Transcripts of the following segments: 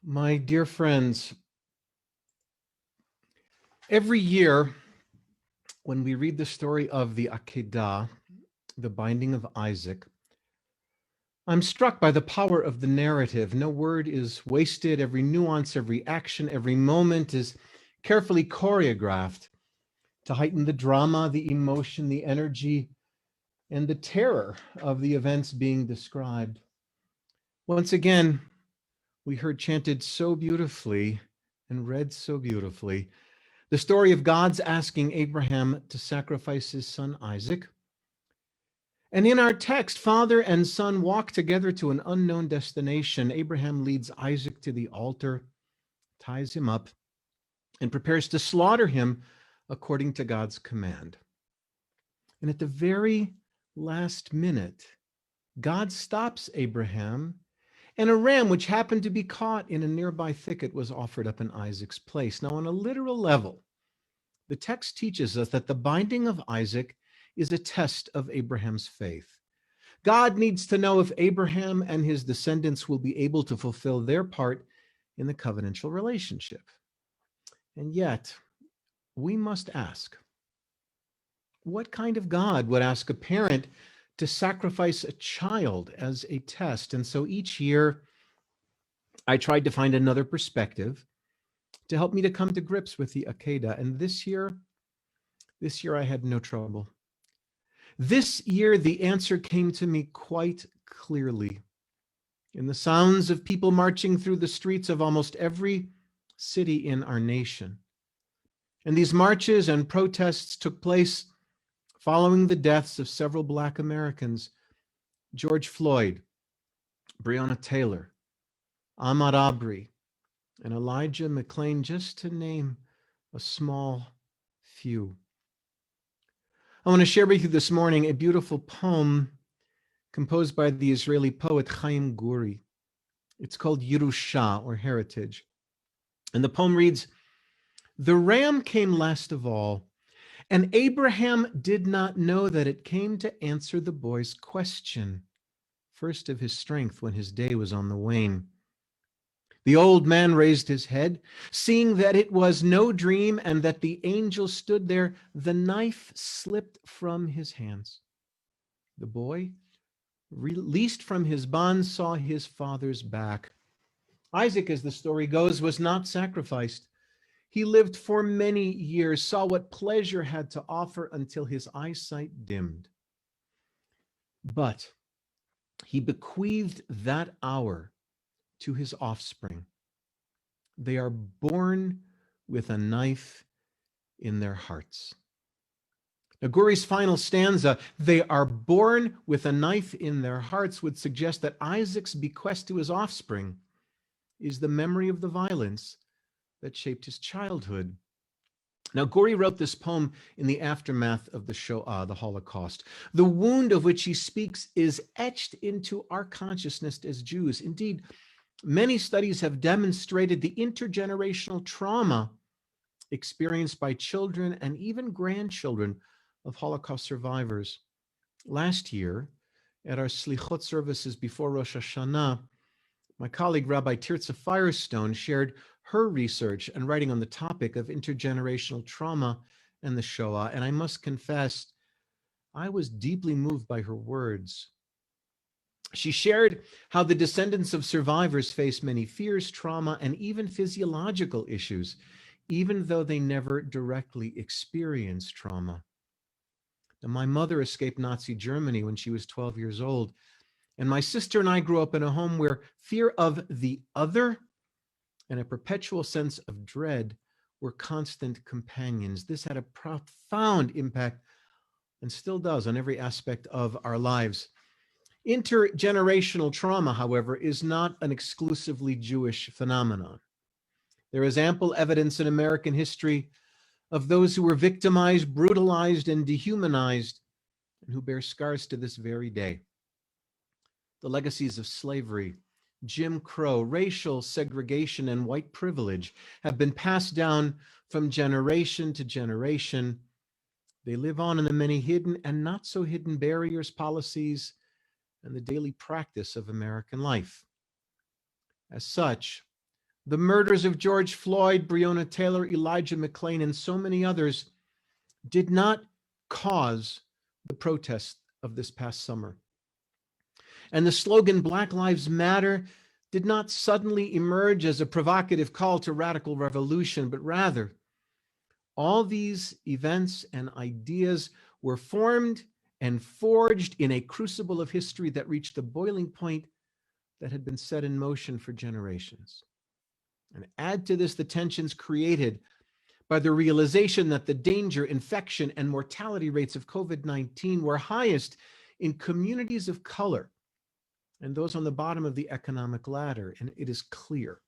My dear friends, every year when we read the story of the Akedah, the binding of Isaac, I'm struck by the power of the narrative. No word is wasted. Every nuance, every action, every moment is carefully choreographed to heighten the drama, the emotion, the energy, and the terror of the events being described. Once again, we heard chanted so beautifully and read so beautifully the story of God's asking Abraham to sacrifice his son Isaac. And in our text, father and son walk together to an unknown destination. Abraham leads Isaac to the altar, ties him up, and prepares to slaughter him according to God's command. And at the very last minute, God stops Abraham, and a ram, which happened to be caught in a nearby thicket, was offered up in Isaac's place. Now, on a literal level, the text teaches us that the binding of Isaac is a test of Abraham's faith. God needs to know if Abraham and his descendants will be able to fulfill their part in the covenantal relationship. And yet, we must ask, what kind of God would ask a parent to sacrifice a child as a test? And so each year, I tried to find another perspective to help me to come to grips with the Akedah. And this year I had no trouble. This year, the answer came to me quite clearly in the sounds of people marching through the streets of almost every city in our nation. And these marches and protests took place following the deaths of several Black Americans: George Floyd, Breonna Taylor, Ahmaud Arbery, and Elijah McClain, just to name a small few. I want to share with you this morning a beautiful poem composed by the Israeli poet Chaim Guri. It's called Yerusha, or Heritage. And the poem reads, "The ram came last of all, and Abraham did not know that it came to answer the boy's question, first of his strength when his day was on the wane. The old man raised his head, seeing that it was no dream and that the angel stood there. The knife slipped from his hands. The boy, released from his bonds, saw his father's back. Isaac, as the story goes, was not sacrificed. He lived for many years, saw what pleasure had to offer until his eyesight dimmed. But he bequeathed that hour to his offspring. They are born with a knife in their hearts." Now, Guri's final stanza, "They are born with a knife in their hearts," would suggest that Isaac's bequest to his offspring is the memory of the violence that shaped his childhood. Now, Guri wrote this poem in the aftermath of the Shoah, the Holocaust. The wound of which he speaks is etched into our consciousness as Jews. Indeed, many studies have demonstrated the intergenerational trauma experienced by children and even grandchildren of Holocaust survivors. Last year, at our Slichot services before Rosh HaShanah, my colleague Rabbi Tirza Firestone shared her research and writing on the topic of intergenerational trauma and the Shoah, and I must confess, I was deeply moved by her words. She shared how the descendants of survivors face many fears, trauma, and even physiological issues, even though they never directly experienced trauma. Now, my mother escaped Nazi Germany when she was 12 years old, and my sister and I grew up in a home where fear of the other and a perpetual sense of dread were constant companions. This had a profound impact, and still does, on every aspect of our lives. Intergenerational trauma, however, is not an exclusively Jewish phenomenon. There is ample evidence in American history of those who were victimized, brutalized, and dehumanized, and who bear scars to this very day. The legacies of slavery, Jim Crow, racial segregation, and white privilege have been passed down from generation to generation. They live on in the many hidden and not so hidden barriers, policies, and the daily practice of American life. As such, The murders of George Floyd, Breonna Taylor, Elijah McClain, and so many others did not cause the protests of this past summer. And the slogan Black Lives Matter did not suddenly emerge as a provocative call to radical revolution, but rather all these events and ideas were formed and forged in a crucible of history that reached the boiling point that had been set in motion for generations. And add to this the tensions created by the realization that the danger, infection, and mortality rates of COVID-19 were highest in communities of color and those on the bottom of the economic ladder. And it is clear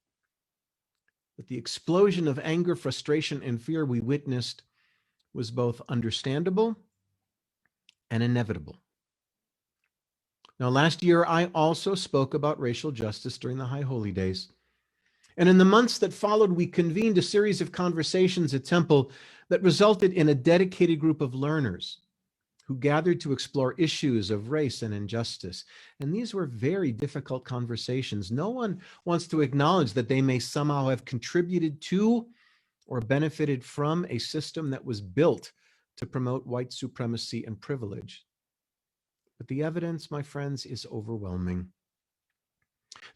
that the explosion of anger, frustration, and fear we witnessed was both understandable and inevitable. Now, last year, I also spoke about racial justice during the High Holy Days. And in the months that followed, we convened a series of conversations at Temple that resulted in a dedicated group of learners who gathered to explore issues of race and injustice. And these were very difficult conversations. No one wants to acknowledge that they may somehow have contributed to or benefited from a system that was built to promote white supremacy and privilege. But the evidence, my friends, is overwhelming.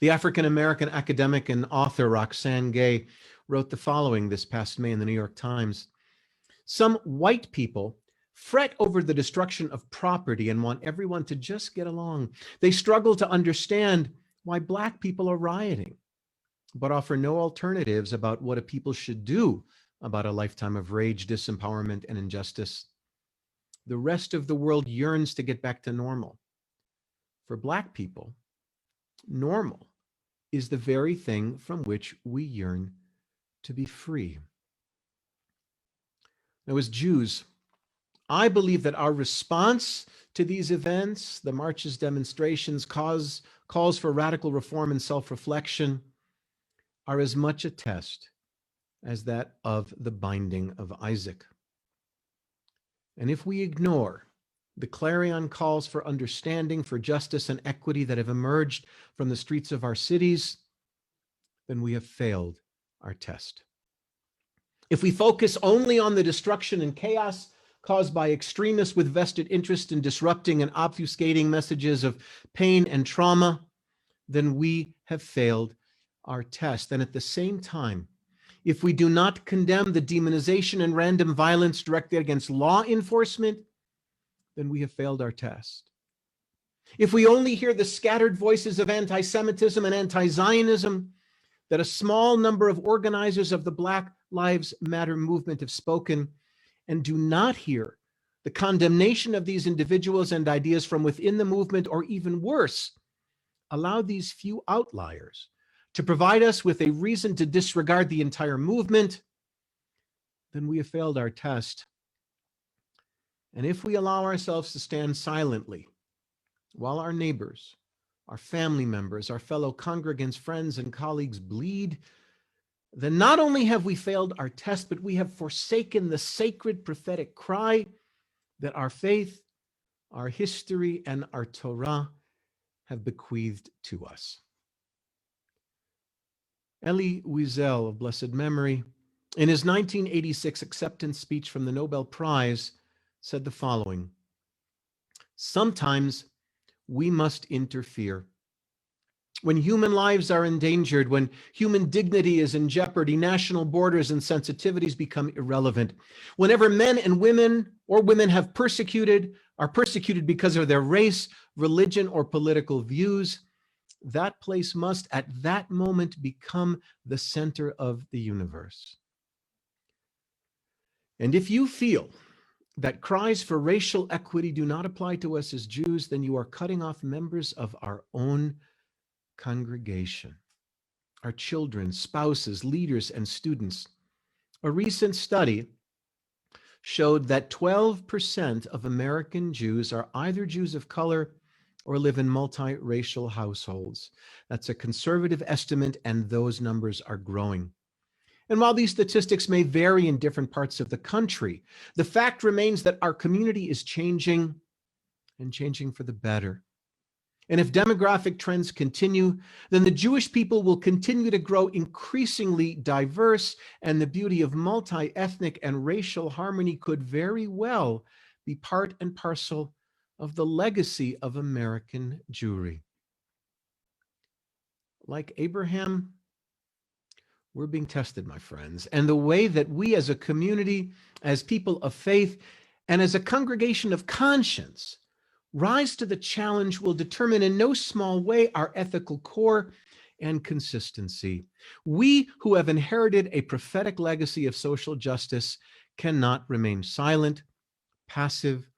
The African-American academic and author Roxane Gay wrote the following this past May in the New York Times. Some white people fret over the destruction of property and want everyone to just get along. They struggle to understand why Black people are rioting, but offer no alternatives about what a people should do about a lifetime of rage, disempowerment, and injustice. The rest of the world yearns to get back to normal. For Black people, normal is the very thing from which we yearn to be free. Now, as Jews, I believe that our response to these events, the marches, demonstrations, calls for radical reform and self-reflection, are as much a test as that of the binding of Isaac. And if we ignore the clarion calls for understanding, for justice and equity that have emerged from the streets of our cities, then we have failed our test. If we focus only on the destruction and chaos caused by extremists with vested interest in disrupting and obfuscating messages of pain and trauma, then we have failed our test. And at the same time, if we do not condemn the demonization and random violence directed against law enforcement, then we have failed our test. If we only hear the scattered voices of anti-Semitism and anti-Zionism that a small number of organizers of the Black Lives Matter movement have spoken, and do not hear the condemnation of these individuals and ideas from within the movement, or even worse, allow these few outliers to provide us with a reason to disregard the entire movement, then we have failed our test. And if we allow ourselves to stand silently while our neighbors, our family members, our fellow congregants, friends, and colleagues bleed, then not only have we failed our test, but we have forsaken the sacred prophetic cry that our faith, our history, and our Torah have bequeathed to us. Elie Wiesel, of blessed memory, in his 1986 acceptance speech from the Nobel Prize, said the following: "Sometimes we must interfere. When human lives are endangered, when human dignity is in jeopardy, national borders and sensitivities become irrelevant. Whenever men and women or women are persecuted because of their race, religion, or political views, that place must at that moment become the center of the universe. And if you feel that cries for racial equity do not apply to us as Jews, then you are cutting off members of our own congregation, our children, spouses, leaders, and students. A recent study showed that 12% of American Jews are either Jews of color or live in multiracial households. That's a conservative estimate, and those numbers are growing. And while these statistics may vary in different parts of the country, the fact remains that our community is changing, and changing for the better. And if demographic trends continue, then the Jewish people will continue to grow increasingly diverse, and the beauty of multi-ethnic and racial harmony could very well be part and parcel of the legacy of American Jewry. Like Abraham, we're being tested, my friends, and the way that we as a community, as people of faith, and as a congregation of conscience rise to the challenge will determine in no small way our ethical core and consistency. We who have inherited a prophetic legacy of social justice cannot remain silent, passive,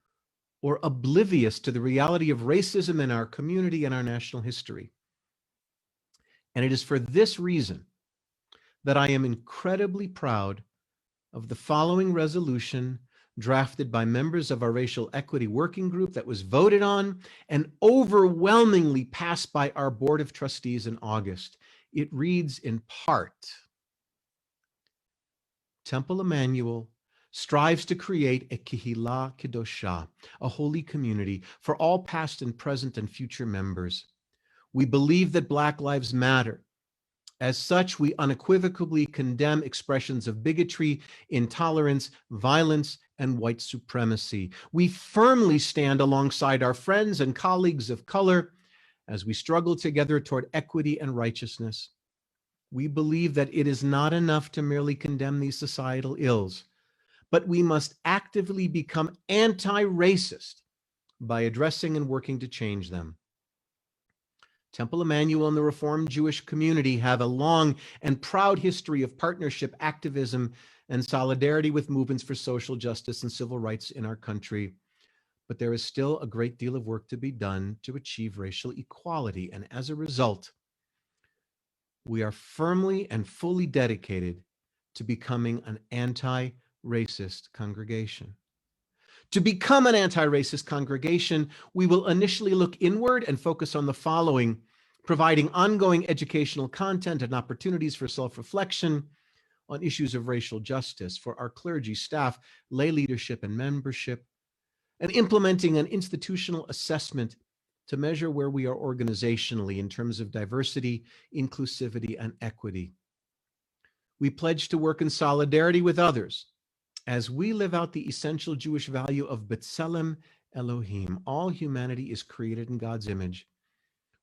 or oblivious to the reality of racism in our community and our national history. And it is for this reason that I am incredibly proud of the following resolution drafted by members of our Racial Equity Working Group that was voted on and overwhelmingly passed by our Board of Trustees in August. It reads in part, Temple Emanuel strives to create a Kehillah Kedoshah, a holy community for all past and present and future members. We believe that Black Lives Matter. As such, we unequivocally condemn expressions of bigotry, intolerance, violence, and white supremacy. We firmly stand alongside our friends and colleagues of color as we struggle together toward equity and righteousness. We believe that it is not enough to merely condemn these societal ills, but we must actively become anti-racist by addressing and working to change them. Temple Emanuel and the Reformed Jewish community have a long and proud history of partnership, activism, and solidarity with movements for social justice and civil rights in our country. But there is still a great deal of work to be done to achieve racial equality. And as a result, we are firmly and fully dedicated to becoming an anti-racist congregation. To become an anti-racist congregation, we will initially look inward and focus on the following: providing ongoing educational content and opportunities for self-reflection on issues of racial justice for our clergy, staff, lay leadership, and membership, and implementing an institutional assessment to measure where we are organizationally in terms of diversity, inclusivity, and equity. We pledge to work in solidarity with others as we live out the essential Jewish value of B'Tselem Elohim. All humanity is created in God's image.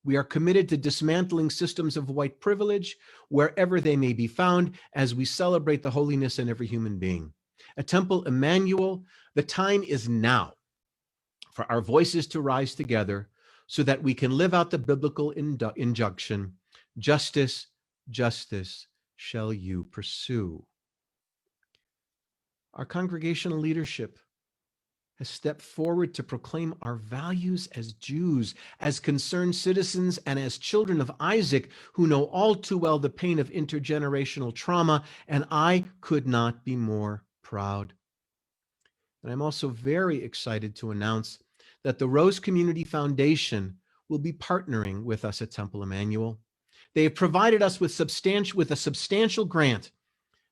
We are committed to dismantling systems of white privilege wherever they may be found as we celebrate the holiness in every human being. At Temple Emanuel, the time is now for our voices to rise together so that we can live out the biblical injunction, justice, justice shall you pursue. Our congregational leadership has stepped forward to proclaim our values as Jews, as concerned citizens, and as children of Isaac who know all too well the pain of intergenerational trauma, and I could not be more proud. And I'm also very excited to announce that the Rose Community Foundation will be partnering with us at Temple Emanuel. They have provided us with a substantial grant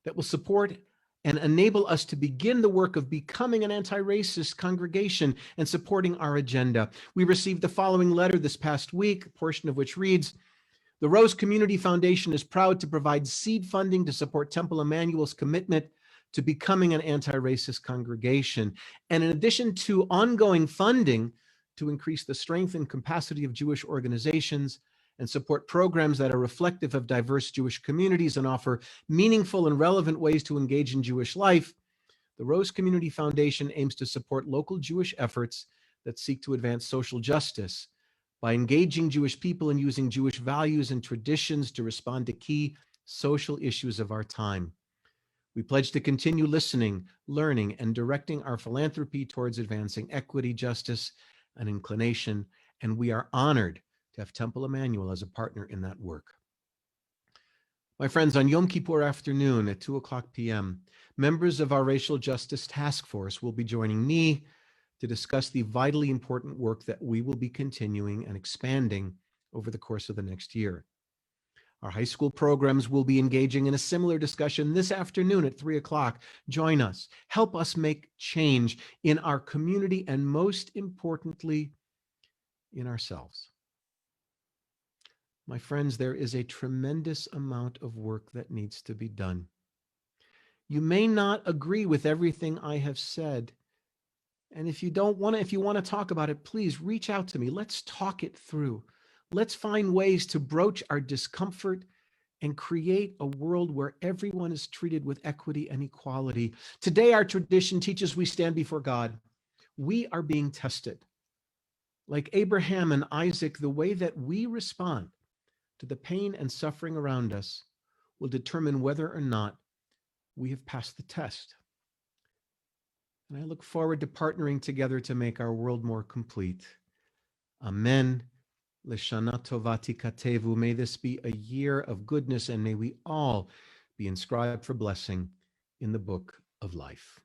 that will support and enable us to begin the work of becoming an anti-racist congregation and supporting our agenda. We received the following letter this past week, a portion of which reads, the Rose Community Foundation is proud to provide seed funding to support Temple Emanuel's commitment to becoming an anti-racist congregation. And in addition to ongoing funding to increase the strength and capacity of Jewish organizations and support programs that are reflective of diverse Jewish communities and offer meaningful and relevant ways to engage in Jewish life, the Rose Community Foundation aims to support local Jewish efforts that seek to advance social justice by engaging Jewish people and using Jewish values and traditions to respond to key social issues of our time. We pledge to continue listening, learning, and directing our philanthropy towards advancing equity, justice, and inclination, and we are honored to have Temple Emanuel as a partner in that work. My friends, on Yom Kippur afternoon at 2:00 p.m., members of our Racial Justice Task Force will be joining me to discuss the vitally important work that we will be continuing and expanding over the course of the next year. Our high school programs will be engaging in a similar discussion this afternoon at 3:00. Join us. Help us make change in our community and, most importantly, in ourselves. My friends, there is a tremendous amount of work that needs to be done. You may not agree with everything I have said. And if you want to talk about it, please reach out to me. Let's talk it through. Let's find ways to broach our discomfort and create a world where everyone is treated with equity and equality. Today, our tradition teaches we stand before God. We are being tested. Like Abraham and Isaac, the way that we respond to the pain and suffering around us will determine whether or not we have passed the test. And I look forward to partnering together to make our world more complete. Amen. L'shana tova tikatevu. May this be a year of goodness, and may we all be inscribed for blessing in the book of life.